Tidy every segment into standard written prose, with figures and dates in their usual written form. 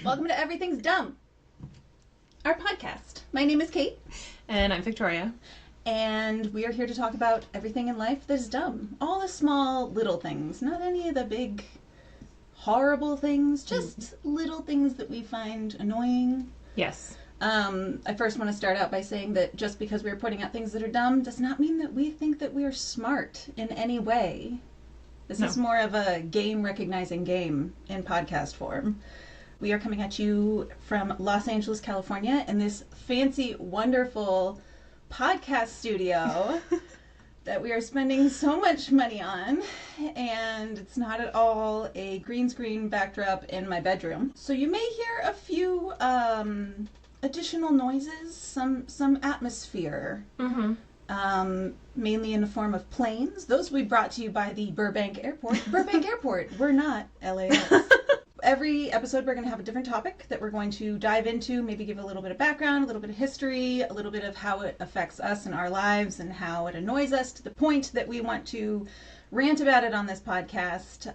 Welcome to Everything's Dumb, our podcast. My name is Kate. And I'm Victoria. And we are here to talk about everything in life that is dumb. All the small, little things. Not any of the big, horrible things. Just little things that we find annoying. Yes. I first want to start out by saying that just because we're pointing out things that are dumb does not mean that we think that we are smart in any way. This is more of a game recognizing game in podcast form. We are coming at you from Los Angeles, California, in this fancy, wonderful podcast studio that we are spending so much money on, and it's not at all a green screen backdrop in my bedroom. So you may hear a few additional noises, some atmosphere. Mainly in the form of planes. Those we brought to you by the Burbank Airport. Burbank Airport, we're not LAX. Every episode we're going to have a different topic that we're going to dive into, maybe give a little bit of background, a little bit of history, a little bit of how it affects us in our lives and how it annoys us to the point that we want to rant about it on this podcast.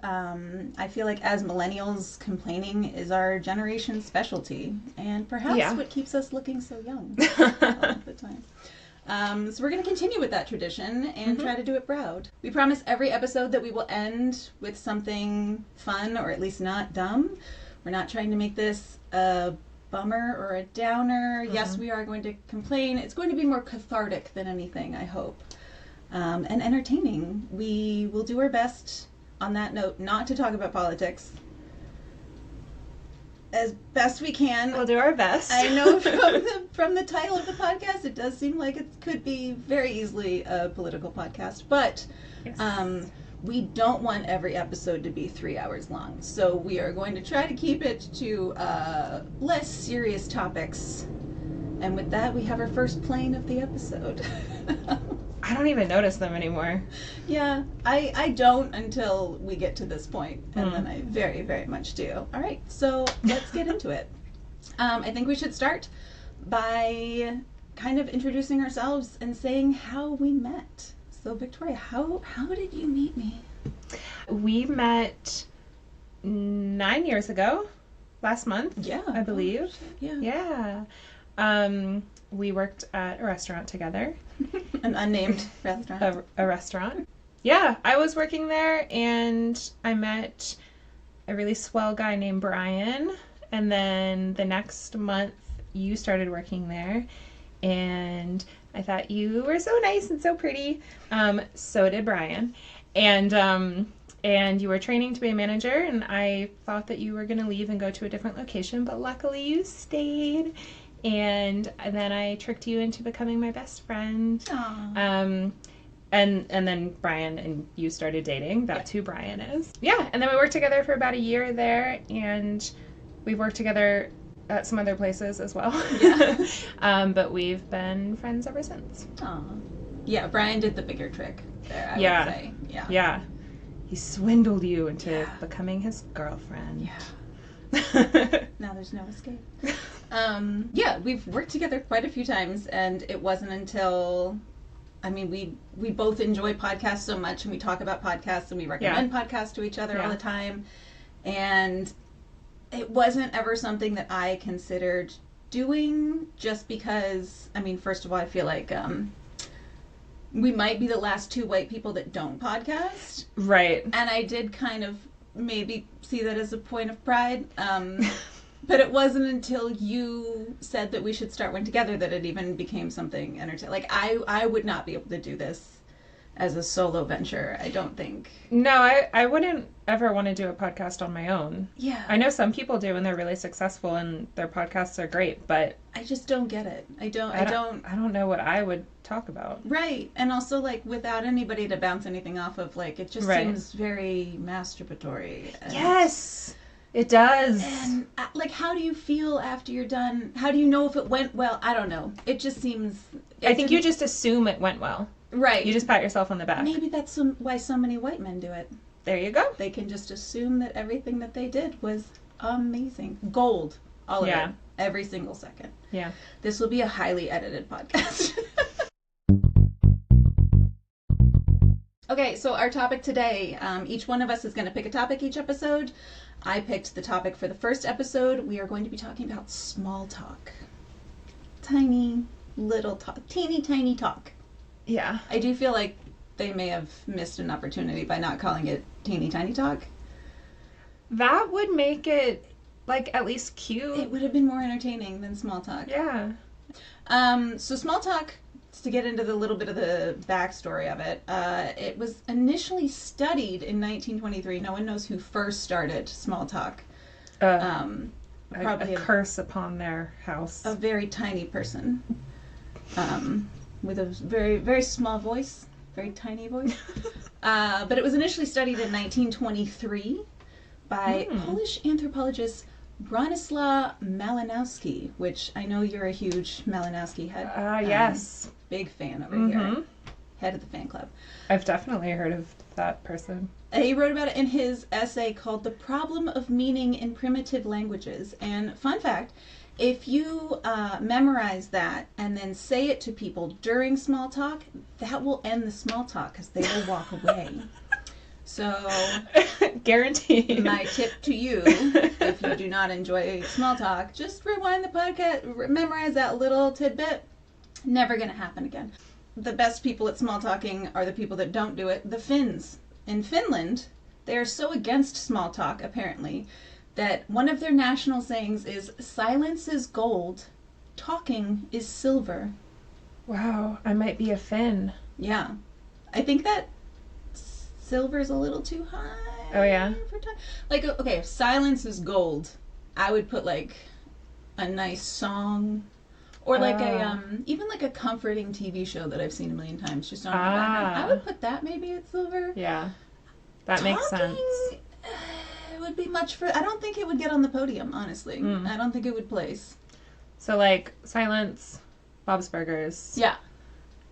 I feel like as millennials, complaining is our generation's specialty and perhaps what keeps us looking so young all the time. So we're going to continue with that tradition and try to do it proud. We promise every episode that we will end with something fun or at least not dumb. We're not trying to make this a bummer or a downer. Yes, we are going to complain. It's going to be more cathartic than anything, I hope. And entertaining. We will do our best on that note not to talk about politics. As best we can. We'll do our best. I know from the title of the podcast, it does seem like it could be very easily a political podcast, but we don't want every episode to be 3 hours long. So we are going to try to keep it to less serious topics. And with that, we have our first plane of the episode. I don't even notice them anymore. Yeah, I don't until we get to this point, and then I very, very much do. All right, so let's get into it. I think we should start by kind of introducing ourselves and saying how we met. So, Victoria, how did you meet me? We met 9 years ago, last month, I believe. Yeah. We worked at a restaurant together. An unnamed restaurant. A restaurant. Yeah, I was working there and I met a really swell guy named Brian. And then the next month you started working there and I thought you were so nice and so pretty. So did Brian. And you were training to be a manager and I thought that you were going to leave and go to a different location, but luckily you stayed. And then I tricked you into becoming my best friend. Aww. And then Brian and you started dating. That's who Brian is. Yeah, and then we worked together for about a year there, and we've worked together at some other places as well. Yeah. But we've been friends ever since. Aww. Yeah, Brian did the bigger trick there, I would say. Yeah. He swindled you into becoming his girlfriend. Yeah. Now there's no escape. We've worked together quite a few times, and it wasn't until, we both enjoy podcasts so much, and we talk about podcasts, and we recommend podcasts to each other all the time, and it wasn't ever something that I considered doing, just because, first of all, I feel like we might be the last two white people that don't podcast. Right. And I did kind of maybe see that as a point of pride. But it wasn't until you said that we should start one together that it even became something entertaining. Like, I would not be able to do this as a solo venture, I don't think. No, I wouldn't ever want to do a podcast on my own. Yeah. I know some people do and they're really successful and their podcasts are great, but I just don't get it. I don't know what I would talk about. Right. And also, like, without anybody to bounce anything off of, like, it just seems very masturbatory. Yes. It does. And, like, how do you feel after you're done? How do you know if it went well? I don't know. It just seems... I think you just assume it went well. Right. You just pat yourself on the back. Maybe that's why so many white men do it. There you go. They can just assume that everything that they did was amazing. Gold. All of it. Every single second. Yeah. This will be a highly edited podcast. Okay, so our topic today, each one of us is going to pick a topic each episode. I picked the topic for the first episode. We are going to be talking about small talk. Tiny, little talk. Teeny, tiny talk. Yeah. I do feel like they may have missed an opportunity by not calling it teeny, tiny talk. That would make it, like, at least cute. It would have been more entertaining than small talk. Yeah. So small talk, to get into the little bit of the backstory of it, it was initially studied in 1923. No one knows who first started small talk. Probably a curse upon their house. a very tiny person with a very, very small voice, very tiny voice. But it was initially studied in 1923 by Polish anthropologist Bronislaw Malinowski, which I know you're a huge Malinowski head. Yes. Big fan over here. Head of the fan club. I've definitely heard of that person. He wrote about it in his essay called The Problem of Meaning in Primitive Languages. And fun fact, if you memorize that and then say it to people during small talk, that will end the small talk because they will walk away. So, Guaranteed. my tip to you, if you do not enjoy small talk, just rewind the podcast, memorize that little tidbit. Never going to happen again. The best people at small talking are the people that don't do it. The Finns. In Finland, they are so against small talk, apparently, that one of their national sayings is, silence is gold, talking is silver. Wow, I might be a Finn. Yeah. I think that silver's a little too high. Oh, yeah? For time. Like, okay, if silence is gold, I would put, like, a nice song. Or like even like a comforting TV show that I've seen a million times just on the background. I would put that maybe at silver. Yeah, that makes sense. It would be much for. I don't think it would get on the podium, honestly. I don't think it would place. So like silence, Bob's Burgers. Yeah.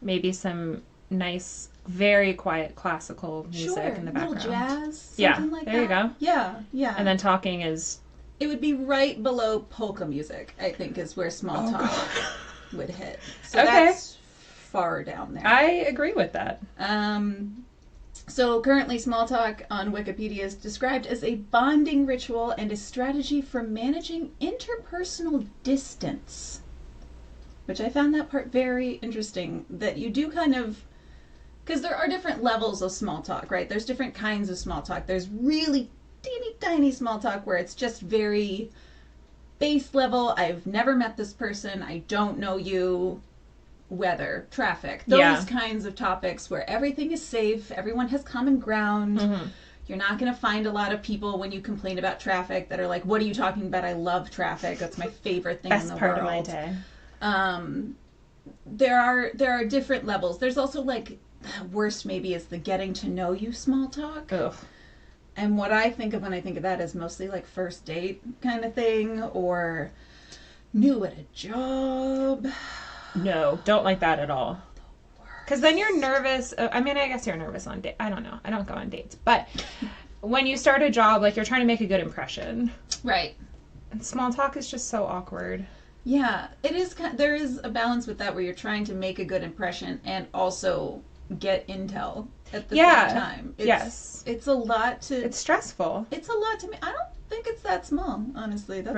Maybe some nice, very quiet classical music in the background. Little jazz. Something like there that. you go. Yeah, yeah. And then talking is. It would be right below polka music, I think, is where small talk would hit. So that's far down there. I agree with that. So currently small talk on Wikipedia is described as a bonding ritual and a strategy for managing interpersonal distance. Which I found that part very interesting, that you do kind of... Because there are different levels of small talk, right? There's different kinds of small talk. There's really teeny tiny small talk where it's just very base level. I've never met this person. I don't know you. Weather, traffic, those kinds of topics where everything is safe. Everyone has common ground. You're not going to find a lot of people when you complain about traffic that are like, what are you talking about? I love traffic. That's my favorite thing in the world. Best part of my day. There are different levels. There's also like, worst maybe is the getting to know you small talk. Ugh. And what I think of when I think of that is mostly like first date kind of thing, or new at a job. No, don't like that at all. Because then you're nervous. I mean, I guess you're nervous on dates. I don't know. I don't go on dates. But when you start a job, like, you're trying to make a good impression. Right. And small talk is just so awkward. Yeah, it is. There is a balance with that where you're trying to make a good impression and also get intel at the same time. It's a lot to... It's stressful. It's a lot to me. I don't think it's that small, honestly. That's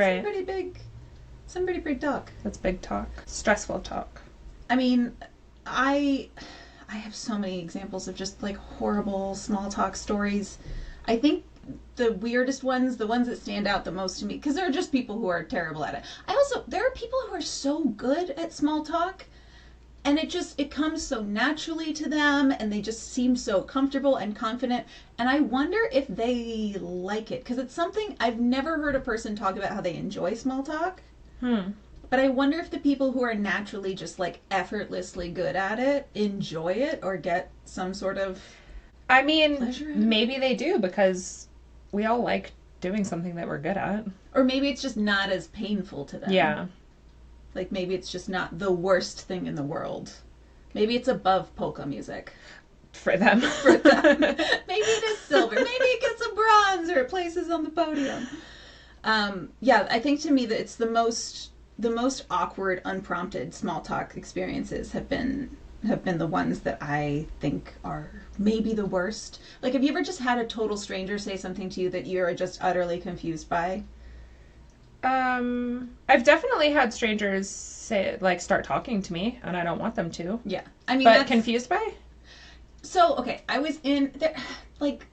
some pretty big talk. That's big talk. Stressful talk. I mean, I have so many examples of just like horrible small talk stories. I think the weirdest ones, the ones that stand out the most to me, because there are just people who are terrible at it. There are people who are so good at small talk, and it comes so naturally to them, and they just seem so comfortable and confident, and I wonder if they like it, because it's something I've never heard a person talk about how they enjoy small talk. But I wonder if the people who are naturally just like effortlessly good at it enjoy it or get some sort of pleasure. Maybe they do, because we all like doing something that we're good at. Or maybe it's just not as painful to them. Yeah. Like maybe it's just not the worst thing in the world. Maybe it's above polka music. For them. Maybe it is silver. Maybe it gets a bronze or it places on the podium. I think to me that it's the most awkward, unprompted small talk experiences have been have been the ones that I think are maybe the worst. Like, have you ever just had a total stranger say something to you that you're just utterly confused by? I've definitely had strangers say, like, start talking to me, and I don't want them to. Yeah. I mean, But confused by? So, okay, I was in there, like,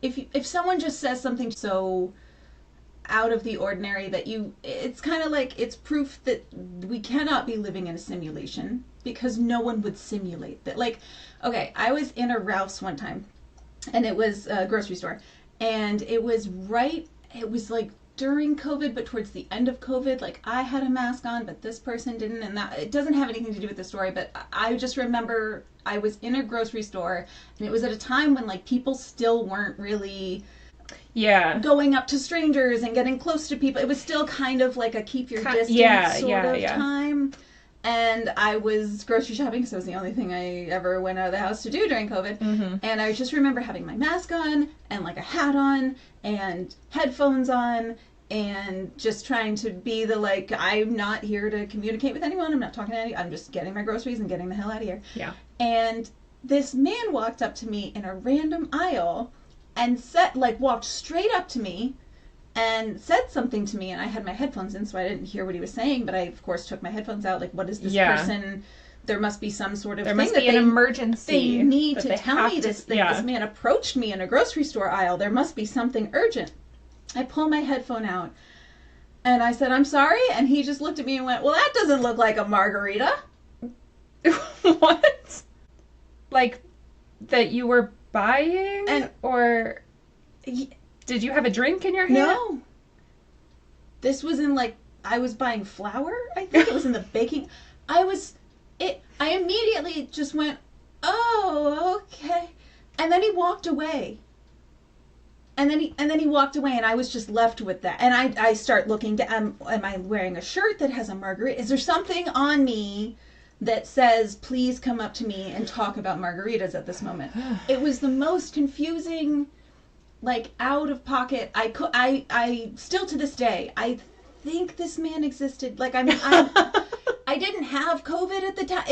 if someone just says something so out of the ordinary that it's kind of like it's proof that we cannot be living in a simulation, because no one would simulate that. Like, okay, I was in a Ralph's one time, and it was a grocery store, and it was like during COVID, but towards the end of COVID. Like, I had a mask on, but this person didn't, and that it doesn't have anything to do with the story, but I just remember I was in a grocery store, and it was at a time when, like, people still weren't really going up to strangers and getting close to people. It was still kind of like a keep your distance sort of time. And I was grocery shopping, so it was the only thing I ever went out of the house to do during COVID. Mm-hmm. And I just remember having my mask on and like a hat on and headphones on and just trying to be the, like, I'm not here to communicate with anyone. I'm not talking to anyone. I'm just getting my groceries and getting the hell out of here. Yeah. And this man walked up to me in a random aisle and walked straight up to me and said something to me, and I had my headphones in, so I didn't hear what he was saying, but I, of course, took my headphones out. Like, what is this person? There must be some sort of there thing must be an emergency. They need to tell me this thing. Yeah. This man approached me in a grocery store aisle. There must be something urgent. I pull my headphone out, and I said, I'm sorry, and he just looked at me and went, well, that doesn't look like a margarita. What? Like, that you were buying? Or did you have a drink in your hand? No. This was in, like, I was buying flour. I think it was in the baking. I immediately just went, oh, okay. And then he walked away. And then he walked away, and I was just left with that. And I start looking to, am I wearing a shirt that has a margarita? Is there something on me that says, please come up to me and talk about margaritas at this moment? It was the most confusing, like, out of pocket. I still to this day, I think this man existed. Like, I mean, I didn't have COVID at the time.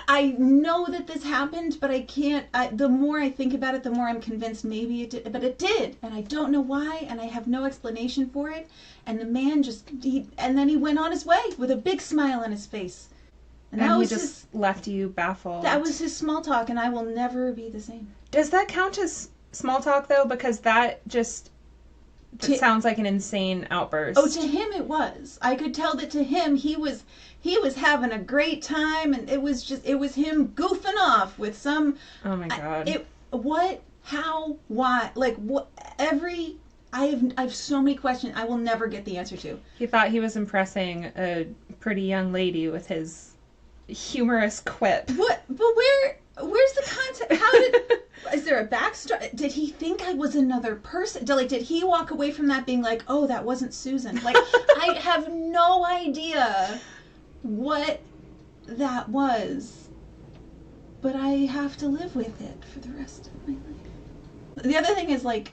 I know that this happened, but I can't, the more I think about it, the more I'm convinced maybe it did, but it did. And I don't know why, and I have no explanation for it. And the man and then he went on his way with a big smile on his face. And that was just left you baffled. That was his small talk, and I will never be the same. Does that count as small talk, though? Because that just sounds like an insane outburst. Oh, to him it was. I could tell that to him he was having a great time, and it was him goofing off with some. Oh my God. How, why, like, what, I have so many questions I will never get the answer to. He thought he was impressing a pretty young lady with his humorous quip. What? But where's the concept? Is there a backstory? Did he think I was another person? Did he walk away from that being like, oh, that wasn't Susan? Like, I have no idea what that was, but I have to live with it for the rest of my life. The other thing is, like,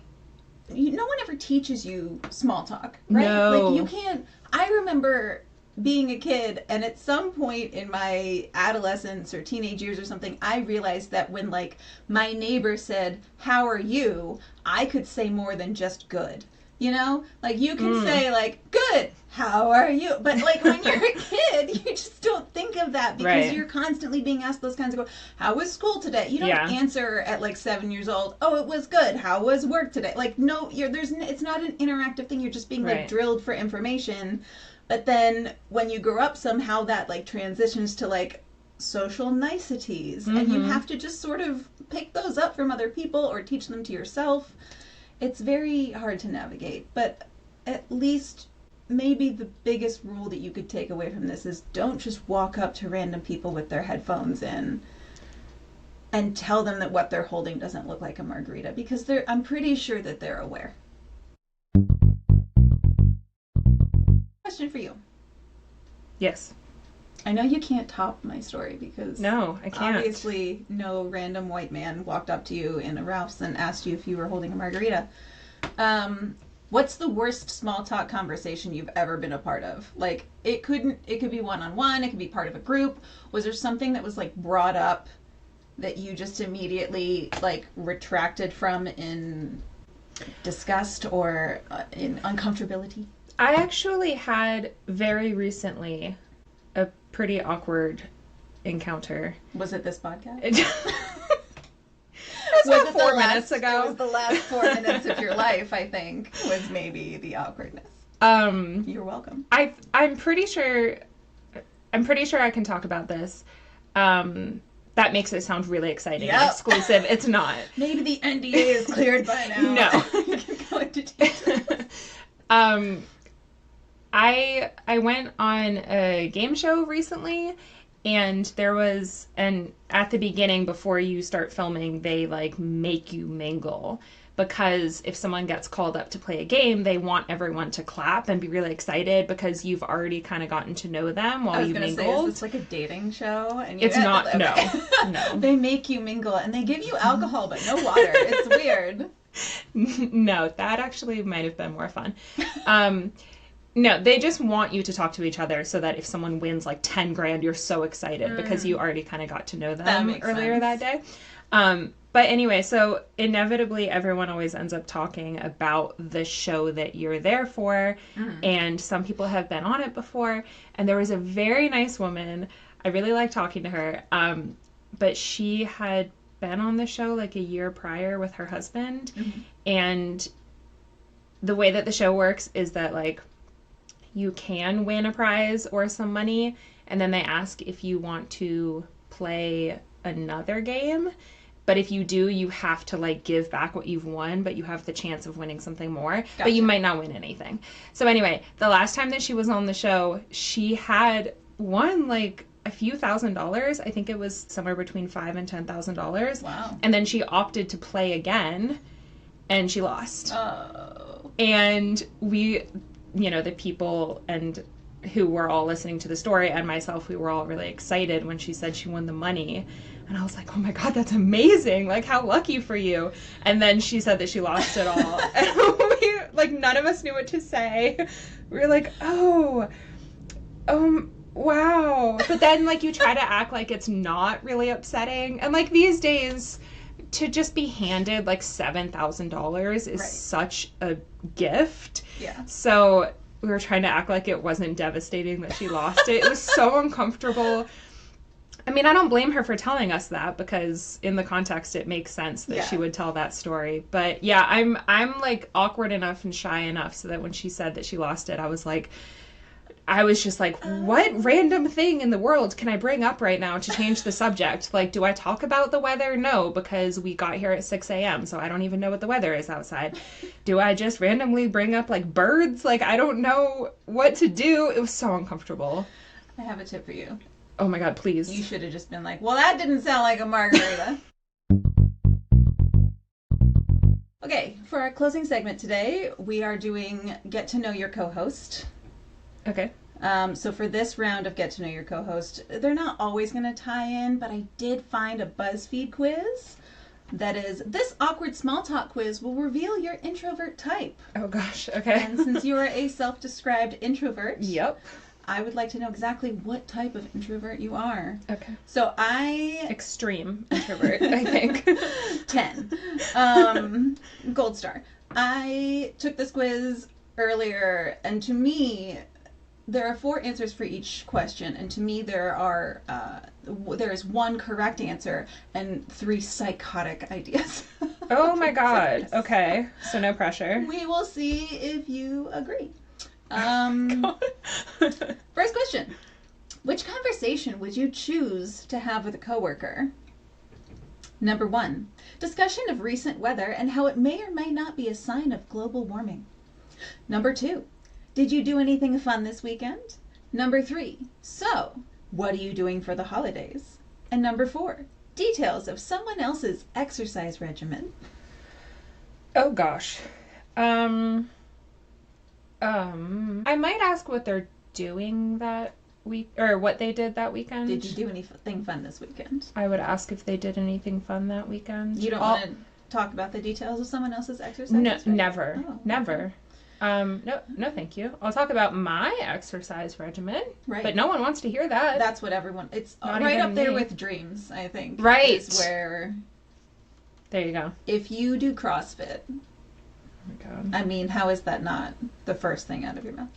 no one ever teaches you small talk, right? No. Like, you can't. I remember being a kid, and at some point in my adolescence or teenage years or something, I realized that when, like, my neighbor said, how are you, I could say more than just good. You know? Like, you can say, like, good, how are you? But, like, when you're a kid, you just don't think of that because you're constantly being asked those kinds of questions. How was school today? You don't answer at, like, 7 years old, oh, it was good. How was work today? Like, no, it's not an interactive thing. You're just being, like, drilled for information. But then when you grow up, somehow that, like, transitions to, like, social niceties. Mm-hmm. And you have to just sort of pick those up from other people or teach them to yourself. It's very hard to navigate. But at least maybe the biggest rule that you could take away from this is don't just walk up to random people with their headphones in and tell them that what they're holding doesn't look like a margarita. Because I'm pretty sure that they're aware. Question for you. Yes. I know you can't top my story because no, I can't. Obviously, no random white man walked up to you in a Ralph's and asked you if you were holding a margarita. What's the worst small talk conversation you've ever been a part of? Like, it could be one-on-one, it could be part of a group. Was there something that was like brought up that you just immediately like retracted from in disgust or in uncomfortability? I actually had very recently a pretty awkward encounter. Was it this podcast? That's about 4 minutes ago. It was the last 4 minutes of your life, I think, was maybe the awkwardness. You're welcome. I'm pretty sure I can talk about this. That makes it sound really exciting and exclusive. It's not. Maybe the NDA is cleared by now. No. You can go into details. I went on a game show recently, and there was at the beginning, before you start filming, they like make you mingle, because if someone gets called up to play a game, they want everyone to clap and be really excited because you've already kind of gotten to know them while you mingled. Say, is this like a dating show? And it's not. Okay. No. They make you mingle and they give you alcohol but no water. It's weird. No, that actually might have been more fun. No, they just want you to talk to each other so that if someone wins like 10 grand, you're so excited because you already kind of got to know them earlier that day. But anyway, so inevitably everyone always ends up talking about the show that you're there for. And some people have been on it before. And there was a very nice woman. I really liked talking to her. But she had been on the show like a year prior with her husband. And the way that the show works is that like you can win a prize or some money, and then they ask if you want to play another game. But if you do, you have to like give back what you've won, but you have the chance of winning something more. Gotcha. But you might not win anything. So anyway, the last time that she was on the show, she had won like a few $1,000s. I think it was somewhere between $5,000 and $10,000. Wow. And then she opted to play again, and she lost. Oh. And we, you know, the people and who were all listening to the story and myself, we were all really excited when she said she won the money. And I was like, oh my God, that's amazing. Like, how lucky for you. And then she said that she lost it all. And we, like, none of us knew what to say. We were like, wow. But then, like, you try to act like it's not really upsetting. And, like, these days, to just be handed, like, $7,000 is such a gift. Yeah. So we were trying to act like it wasn't devastating that she lost it. It was so uncomfortable. I mean, I don't blame her for telling us that, because in the context it makes sense that she would tell that story. But yeah, I'm like awkward enough and shy enough so that when she said that she lost it, I was just like, what random thing in the world can I bring up right now to change the subject? Like, do I talk about the weather? No, because we got here at 6 a.m., so I don't even know what the weather is outside. Do I just randomly bring up, like, birds? Like, I don't know what to do. It was so uncomfortable. I have a tip for you. Oh my God, please. You should have just been like, well, that didn't sound like a margarita. Okay, for our closing segment today, we are doing Get to Know Your Co-Host. Okay. So for this round of Get to Know Your Co-Host, they're not always going to tie in, but I did find a BuzzFeed quiz that is, this awkward small talk quiz will reveal your introvert type. Oh gosh, okay. And since you are a self-described introvert, yep, I would like to know exactly what type of introvert you are. Okay. So extreme introvert, I think. 10. Gold star. I took this quiz earlier, and to me, there are 4 answers for each question, and to me there is 1 correct answer and 3 psychotic ideas. Oh my God. Okay. So no pressure. We will see if you agree. First question. Which conversation would you choose to have with a coworker? Number 1. Discussion of recent weather and how it may or may not be a sign of global warming. Number 2. Did you do anything fun this weekend? Number 3. So, what are you doing for the holidays? And number 4. Details of someone else's exercise regimen. Oh gosh. I might ask what they're doing that week, or what they did that weekend. Did you do anything fun this weekend? I would ask if they did anything fun that weekend. You don't want to talk about the details of someone else's exercise? No, never. Oh, never. No, thank you. I'll talk about my exercise regimen. Right. But no one wants to hear that. That's what everyone. It's Not right even up there me. with dreams. I think. Right. Is where There you go. if you do CrossFit, Oh my God. I mean, how is that not the first thing out of your mouth?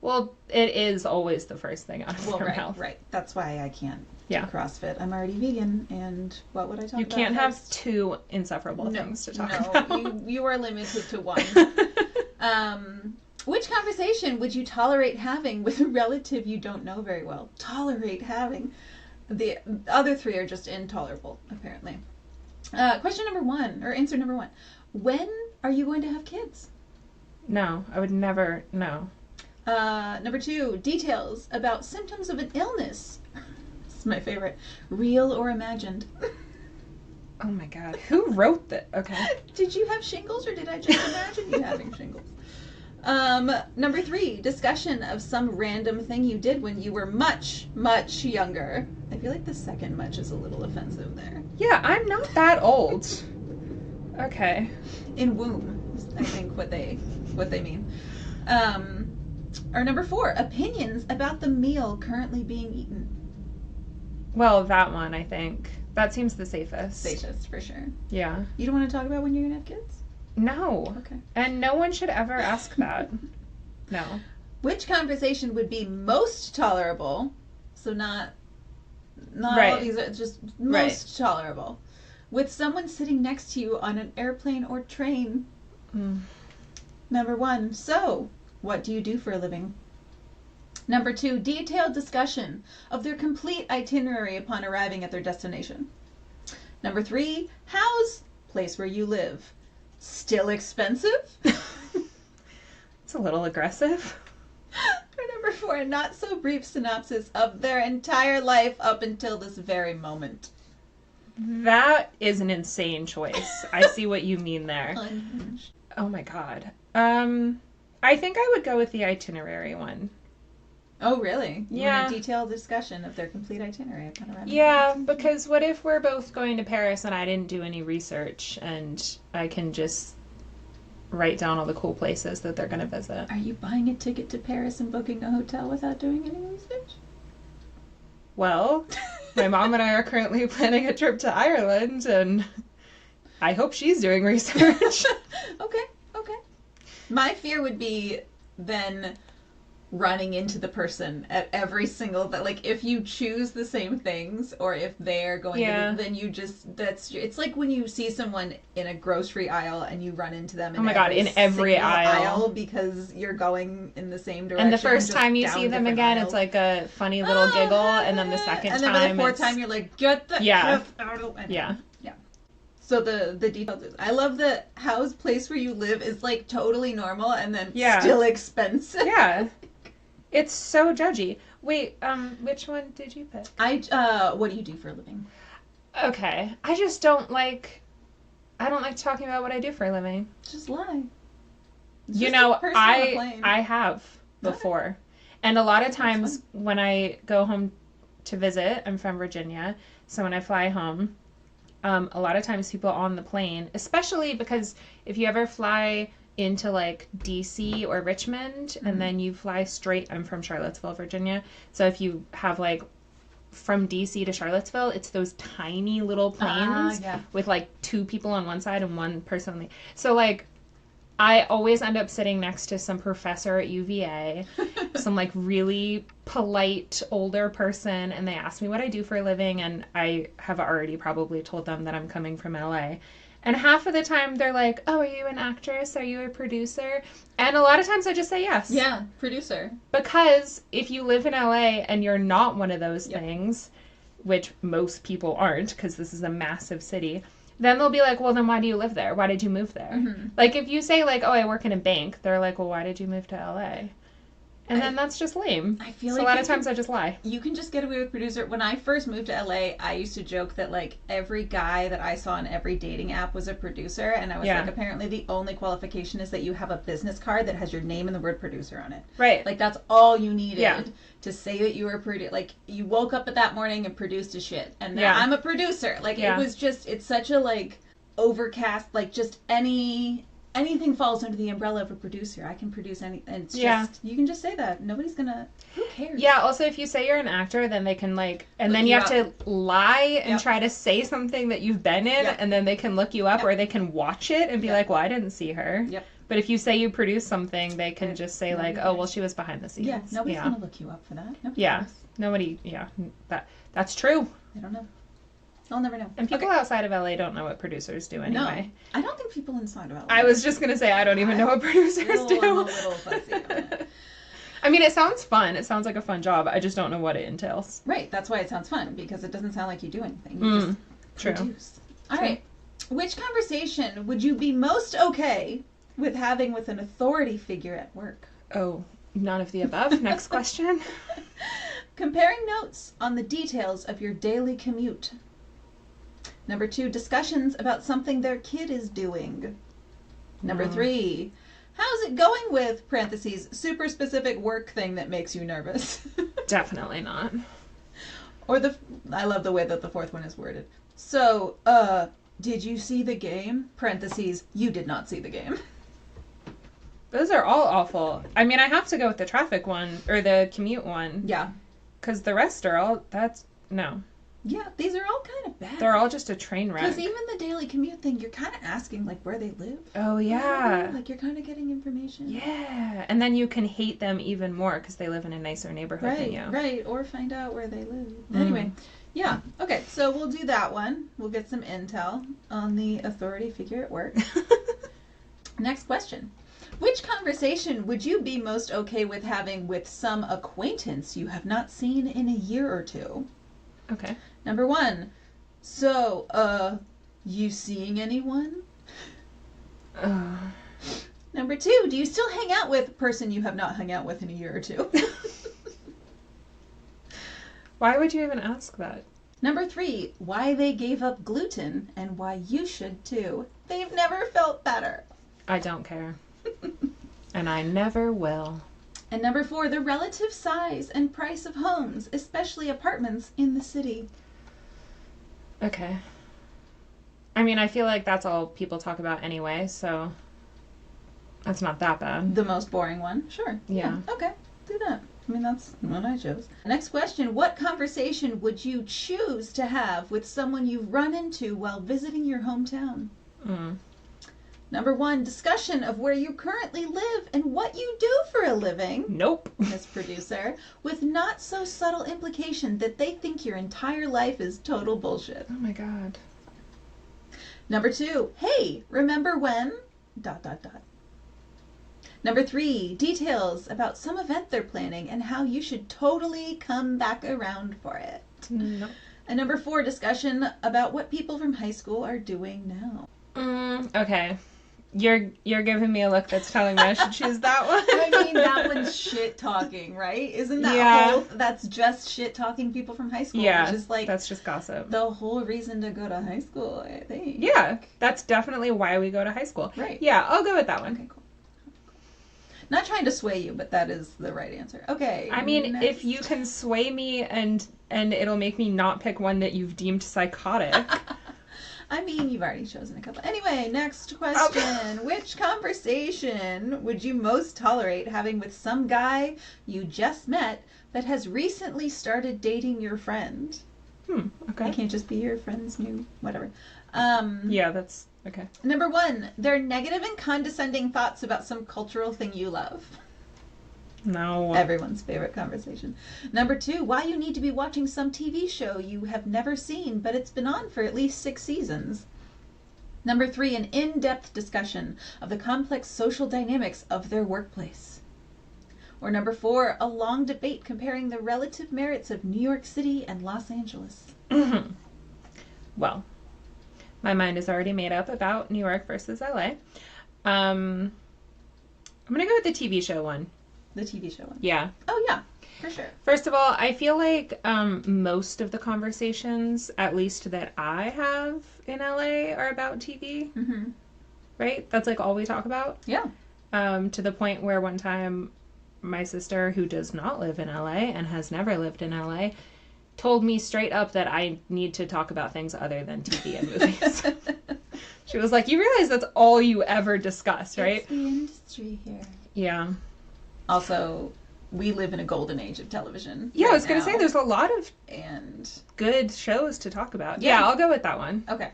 Well, it is always the first thing out of your right, mouth. right. That's why I can't Yeah. do CrossFit. I'm already vegan, and what would I talk You about? can't have next? two insufferable things to talk no, about. you are limited to one. Which conversation would you tolerate having with a relative you don't know very well? Tolerate having. The other three are just intolerable, apparently. Question number one, or answer number one. When are you going to have kids? No, I would never. No. Number two, details about symptoms of an illness. This is my favorite. Real or imagined? Oh my God. Who wrote that? Okay. Did you have shingles or did I just imagine you having shingles? Number three, discussion of some random thing you did when you were much, much younger. I feel like the second much is a little offensive there. Yeah, I'm not that old. Okay. In womb, is, I think what they mean. Or number four, opinions about the meal currently being eaten. Well, that one, I think. That seems the safest. Safest, for sure. Yeah. You don't want to talk about when you're going to have kids? No. Okay. And no one should ever ask that. No. Which conversation would be most tolerable? So not all Right. of these are just most tolerable. With someone sitting next to you on an airplane or train. Number one, so what do you do for a living? Number two, detailed discussion of their complete itinerary upon arriving at their destination. Number three, house, place where you live. Still expensive? It's a little aggressive. Or number four, not so brief synopsis of their entire life up until this very moment. That is an insane choice. I see what you mean there. Unhinged. Oh my God. I think I would go with the itinerary one. Oh, really? You Yeah. want a detailed discussion of their complete itinerary upon arriving? Yeah, because what if we're both going to Paris and I didn't do any research and I can just write down all the cool places that they're going to visit? Are you buying a ticket to Paris and booking a hotel without doing any research? Well, my mom and I are currently planning a trip to Ireland and I hope she's doing research. Okay. My fear would be then running into the person at every single, that like if you choose the same things or if they're going Yeah. to, then you just, it's like when you see someone in a grocery aisle and you run into them in Oh my God, in every single aisle. because you're going in the same direction. And the first just time you down see them different again, aisles. it's like a funny little giggle, and then the second and time, then by the fourth it's... time you're like, get the Yeah. F out of the way. Yeah. So the details is, I love that house, place where you live is like totally normal and then Yeah. still expensive. Yeah. It's so judgy. Wait, which one did you pick? What do you do for a living? Okay. I just don't like... I don't like talking about what I do for a living. Just lie. It's You just know, a person on a plane. I have before. And a lot of times fun. when I go home to visit, I'm from Virginia, so when I fly home, a lot of times people on the plane, especially because if you ever fly into like DC or Richmond and then you fly straight, I'm from Charlottesville, Virginia, so if you have like from DC to Charlottesville, it's those tiny little planes yeah. with like two people on one side and one person on the... So like I always end up sitting next to some professor at UVA, some like really polite older person, and they ask me what I do for a living, and I have already probably told them that I'm coming from LA. And half of the time they're like, oh, are you an actress? Are you a producer? And a lot of times I just say yes. Yeah, producer. Because if you live in LA and you're not one of those Yep. things, which most people aren't because this is a massive city, then they'll be like, well, then why do you live there? Why did you move there? Mm-hmm. Like if you say like, oh, I work in a bank, they're like, well, why did you move to LA? And then that's just lame. I feel So like a lot you of times I just lie. You can just get away with producer. When I first moved to LA, I used to joke that like every guy that I saw on every dating app was a producer, and I was Yeah. like, apparently the only qualification is that you have a business card that has your name and the word producer on it. Right. Like that's all you needed Yeah. to say that you were like you woke up at that morning and produced a shit, and now Yeah. I'm a producer. Like Yeah. it was just, it's such a like overcast, like just any anything falls under the umbrella of a producer. I can produce any, and it's Yeah. just, you can just say that. Nobody's gonna, who cares? Yeah, also if you say you're an actor, then they can like, and Look then you you have to lie and Yep. try to say something that you've been in, Yep. and then they can look you up Yep. or they can watch it and be Yep. like, well, I didn't see her. Yep. But if you say you produced something, they can just say Nobody like, oh, well, cares. she was behind the scenes. Yeah, nobody's gonna look you up for that. Nobody Yeah. cares. Nobody, that's true. I don't know. I'll never know. And people Okay. outside of LA don't know what producers do anyway. No, I don't think people inside of LA. I was just going to say, I don't even know what producers do. I'm a little fussy on it. I mean, it sounds fun. It sounds like a fun job. I just don't know what it entails. Right, that's why it sounds fun, because it doesn't sound like you do anything. You just True. produce. All True. right. Which conversation would you be most okay with having with an authority figure at work? Oh, none of the above. Next question. Comparing notes on the details of your daily commute. Number 2, discussions about something their kid is doing. Number 3, how's it going with, parentheses, super specific work thing that makes you nervous? Definitely not. Or I love the way that the 4th one is worded. So, did you see the game? Parentheses, you did not see the game. Those are all awful. I mean, I have to go with the traffic one or the commute one Yeah. because the rest are all, no. Yeah, these are all kind of bad. They're all just a train wreck. Because even the daily commute thing, you're kind of asking, like, where they live. Oh, yeah. Like, you're kind of getting information. Yeah. And then you can hate them even more because they live in a nicer neighborhood than you. Right. Or find out where they live. Anyway, yeah. Okay, so we'll do that one. We'll get some intel on the authority figure at work. Next question. Which conversation would you be most okay with having with some acquaintance you have not seen in a year or two? Okay. Number 1. So, you seeing anyone? Number 2. Do you still hang out with a person you have not hung out with in a year or two? Why would you even ask that? Number 3. Why they gave up gluten and why you should too. They've never felt better. I don't care. And I never will. And number 4. The relative size and price of homes, especially apartments in the city. Okay. I mean, I feel like that's all people talk about anyway, so that's not that bad. The most boring one. Sure. Yeah. Okay. Do that. I mean, that's what I chose. Next question. What conversation would you choose to have with someone you've run into while visiting your hometown? Number 1, discussion of where you currently live and what you do for a living. Nope. Miss Producer, with not so subtle implication that they think your entire life is total bullshit. Oh my god. Number 2, hey, remember when? ... Number 3, details about some event they're planning and how you should totally come back around for it. Nope. And number 4, discussion about what people from high school are doing now. Okay. You're giving me a look that's telling me I should choose that one. I mean, that one's shit talking, right? Isn't that Yeah. that's just shit talking people from high school? Yeah, Which is like that's just gossip. the whole reason to go to high school, I think. Yeah, that's definitely why we go to high school. Right. Yeah, I'll go with that one. Okay, cool. Not trying to sway you, but that is the right answer. Okay. I mean, next. if you can sway me and it'll make me not pick one that you've deemed psychotic. I mean, you've already chosen a couple. Anyway, next question. Which conversation would you most tolerate having with some guy you just met that has recently started dating your friend? Okay. It can't just be your friend's new whatever. Yeah, that's okay. Number 1, their negative and condescending thoughts about some cultural thing you love. No. Everyone's favorite conversation. Number 2, why you need to be watching some TV show you have never seen, but it's been on for at least 6 seasons. Number 3, an in-depth discussion of the complex social dynamics of their workplace. Or number 4, a long debate comparing the relative merits of New York City and Los Angeles. Well, my mind is already made up about New York versus LA. I'm gonna go with the TV show one. The TV show one. Yeah. Oh, yeah, for sure. First of all, I feel like most of the conversations, at least that I have in LA, are about TV. Mm-hmm. Right? That's like all we talk about. Yeah. To the point where one time my sister, who does not live in LA and has never lived in LA, told me straight up that I need to talk about things other than TV and movies. She was like, you realize that's all you ever discuss, right? It's the industry here. Yeah. Also, we live in a golden age of television. Yeah, right I was going to now, say, there's a lot of and good shows to talk about. Yeah. Yeah, I'll go with that one. okay.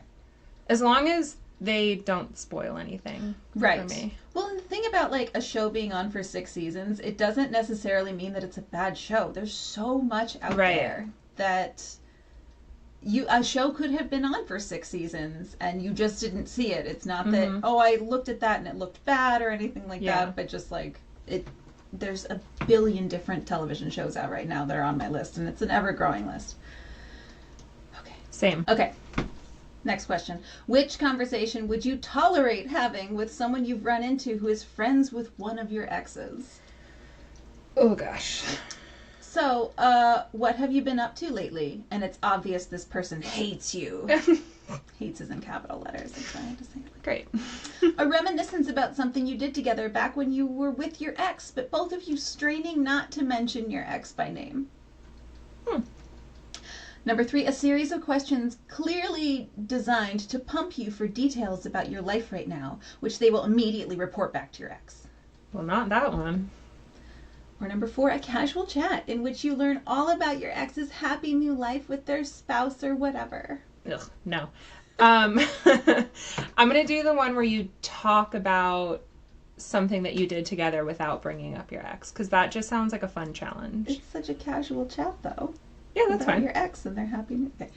As long as they don't spoil anything Right. for me. Well, and the thing about like a show being on for 6 seasons, it doesn't necessarily mean that it's a bad show. There's so much out Right. there that a show could have been on for 6 seasons and you just didn't see it. It's not that I looked at that and it looked bad or anything like Yeah. that, but just like there's a billion different television shows out right now that are on my list, and it's an ever-growing list. Same. Okay. Next question. Which conversation would you tolerate having with someone you've run into who is friends with one of your exes? Oh, gosh. So, what have you been up to lately? And it's obvious this person hates you. Hates is in capital letters. That's why I had to say it. Great. A reminiscence about something you did together back when you were with your ex, but both of you straining not to mention your ex by name. Number 3, a series of questions clearly designed to pump you for details about your life right now, which they will immediately report back to your ex. Well, not that one. Or number 4, a casual chat in which you learn all about your ex's happy new life with their spouse or whatever. Ugh, no. I'm going to do the one where you talk about something that you did together without bringing up your ex, because that just sounds like a fun challenge. It's such a casual chat, though. Yeah, that's about fine. your ex and their happy new... Okay.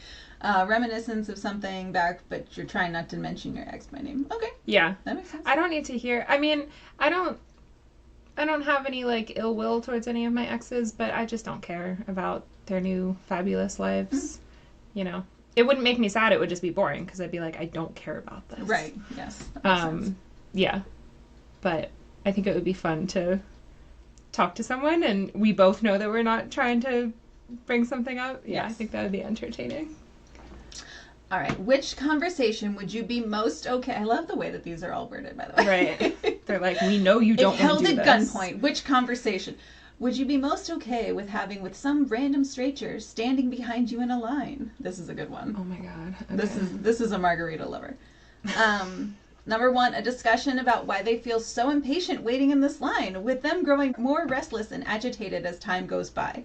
Reminiscence of something back, but you're trying not to mention your ex by name. Okay, Yeah. that makes sense. I don't need to hear. I mean, I don't have any like ill will towards any of my exes, but I just don't care about their new fabulous lives. You know, it wouldn't make me sad. It would just be boring because I'd be like, I don't care about this. Right, yes. That makes sense. Yeah, but I think it would be fun to talk to someone, and we both know that we're not trying to bring something up. Yeah, Yes. I think that would be entertaining. All right, which conversation would you be most okay... I love the way that these are all worded, by the way. Right. They're like, we know you don't If want to held do at this. gunpoint, which conversation would you be most okay with having with some random stranger standing behind you in a line? This is a good one. Oh my god. This is a margarita lover. Number 1, a discussion about why they feel so impatient waiting in this line, with them growing more restless and agitated as time goes by.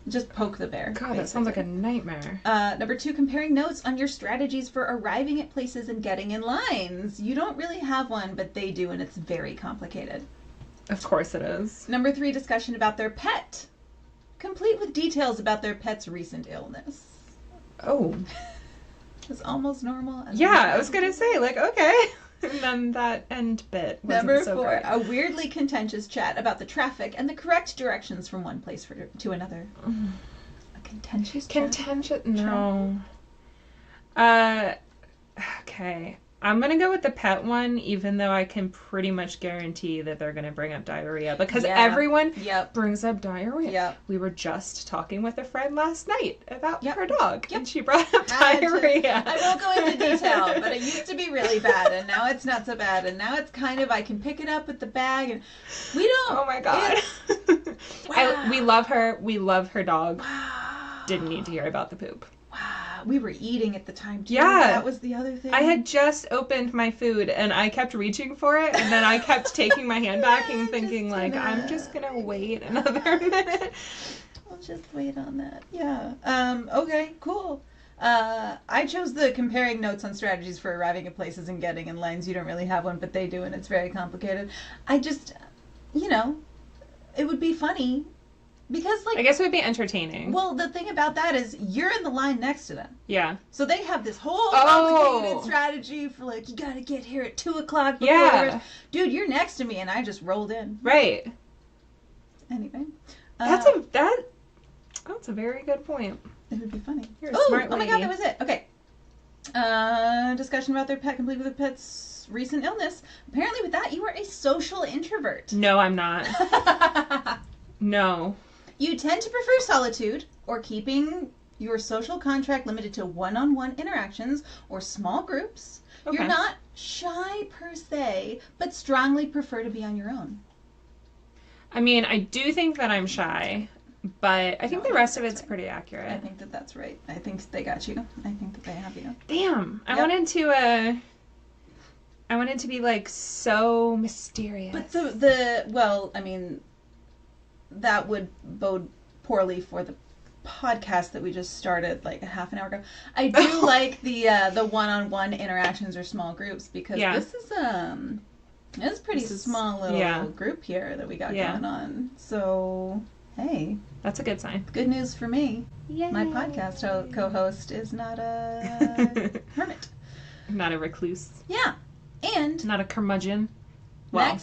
Just poke the bear. God, that sounds like a nightmare. Number 2, comparing notes on your strategies for arriving at places and getting in lines. You don't really have one, but they do, and it's very complicated. Of course it is. Number 3, discussion about their pet, complete with details about their pet's recent illness. Oh. It's almost normal. Yeah, I was gonna say, like, okay. And then that end bit wasn't Number so 4, great. a weirdly contentious chat about the traffic and the correct directions from one place to another. A contentious chat? Contentious? No. Okay. I'm gonna go with the pet one, even though I can pretty much guarantee that they're gonna bring up diarrhea, because Yeah. everyone Yep. brings up diarrhea. Yep. We were just talking with a friend last night about Yep. her dog, Yep. and she brought up I had to- diarrhea. I won't go into detail, but it used to be really bad, and now it's not so bad, and now it's kind of, I can pick it up with the bag, and we don't. Oh my god. Wow. We love her. We love her dog. Wow. Didn't need to hear about the poop. Wow. We were eating at the time, too. Yeah. That was the other thing. I had just opened my food and I kept reaching for it, and then I kept taking my hand back and thinking, Just a like, I'm minute. just gonna wait another minute. We'll just wait on that. Yeah. Okay, cool. I chose the comparing notes on strategies for arriving at places and getting in lines. You don't really have one, but they do, and it's very complicated. I just, it would be funny because, like, I guess it would be entertaining. well, the thing about that is you're in the line next to them. Yeah. So they have this whole Oh. complicated strategy for, like, you gotta get here at 2 o'clock before Yeah. the rest. Dude, you're next to me, and I just rolled in. Right. Anyway. That's a very good point. It would be funny. You're a smart Oh my god, lady. that was it. Okay. Discussion about their pet, complete with the pet's recent illness. Apparently with that, you are a social introvert. No, I'm not. No. You tend to prefer solitude or keeping your social contract limited to one-on-one interactions or small groups. Okay. You're not shy per se, but strongly prefer to be on your own. I mean, I do think that I'm shy, but I think No, the rest of that's it's right. pretty I accurate. think that that's right. I think they got you. I think that they have you. Damn. I Yep. went into I want it to be like so mysterious. But that would bode poorly for the podcast that we just started like a half an hour ago. I do like the one-on-one interactions or small groups, because this is it's a pretty small little group here that we got going on. So hey, that's a good sign. Good news for me. Yay. My podcast co-host is not a hermit. Not a recluse. Yeah. And not a curmudgeon. Well,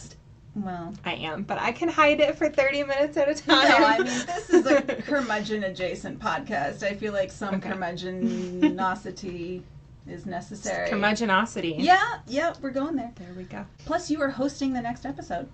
I am, but I can hide it for 30 minutes at a time. No, I mean, this is a curmudgeon-adjacent podcast. I feel like some curmudgeonosity is necessary. Curmudgeonosity. Yeah, we're going there. There we go. Plus, you are hosting the next episode.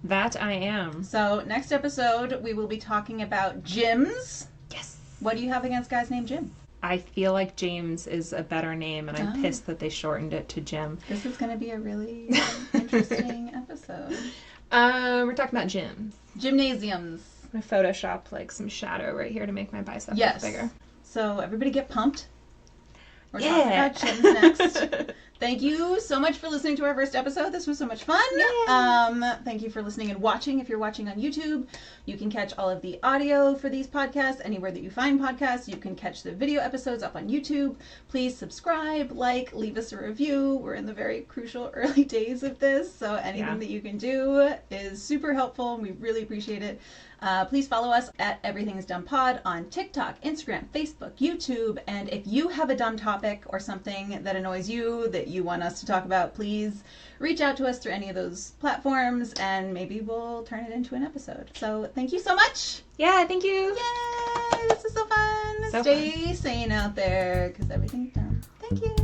That I am. So, next episode, we will be talking about gyms. Yes. What do you have against guys named Jim? I feel like James is a better name, and I'm pissed that they shortened it to Jim. This is going to be a really interesting episode. We're talking about gyms. Gymnasiums. I'm going to Photoshop like some shadow right here to make my bicep look bigger. So everybody get pumped. We're talking about gyms next. Thank you so much for listening to our first episode. This was so much fun. Thank you for listening and watching. If you're watching on YouTube, you can catch all of the audio for these podcasts anywhere that you find podcasts. You can catch the video episodes up on YouTube. Please subscribe, leave us a review. We're in the very crucial early days of this, so anything that you can do is super helpful, and we really appreciate it. Please follow us at Everything is Dumb Pod on TikTok, Instagram, Facebook, YouTube. And if you have a dumb topic or something that annoys you that you want us to talk about, please reach out to us through any of those platforms, and maybe we'll turn it into an episode. So thank you so much. Yeah, thank you. Yay! This is so fun. Stay sane out there, because everything's dumb. Thank you.